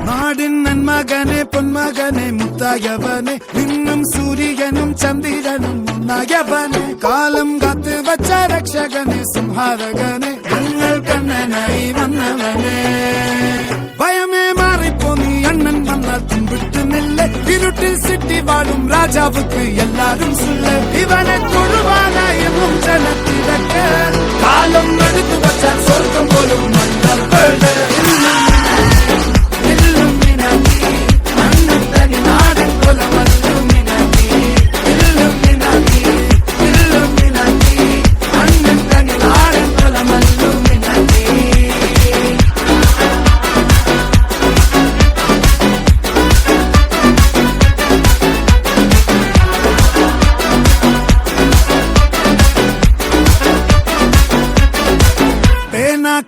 നാടിൻ നന്മകനെ പൊന്മകനെ മുത്തായവനെ നിന്നും സൂര്യനും ചന്ദ്രനും ഒന്നായവനെ കാലം കാത്ത് വച്ച രക്ഷകനെ സംഹാരകനെ ഞങ്ങൾ കണ്ണനായി വന്നവനെ ഭയമേ മാറിപ്പോ നീ അണ്ണൻ വന്നാൽ തുമ്പിട്ട് നില്ല ഇരുട്ടിൽ സിറ്റി വാഴും രാജാവുക്ക് എല്ലാരും സുല്ല ഇവനെ തൊഴുവാനായെന്നും ജനത്തിരക്ക് കാലം എടുത്തു വച്ചാൽ സ്വർഗം പോലും മണ്ണൽ വീട്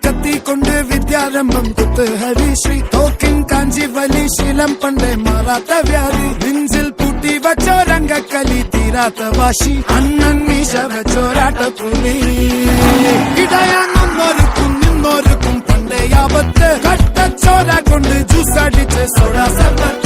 കത്തിക്കൊണ്ട് വിദ്യാരംഭം കുത്ത് ഹരിശ്രീ തോക്കിൻ കാഞ്ചി വലി ശീലം പണ്ടേ മാറാത്ത വ്യാധി നെഞ്ചിൽ പൂട്ടി വച്ചോരംഗക്കലി തീരാത്ത വാശി അണ്ണൻ മീശ വെച്ചോരാട്ടപ്പുലി ഇടയാങ്ങൊന്നൊരുക്കും നിന്നൊരുക്കും പണ്ടേ ആപത്ത് കട്ടച്ചോര കൊണ്ട് ജ്യൂസ് അടിച്ച് സോഡ സർബത്ത്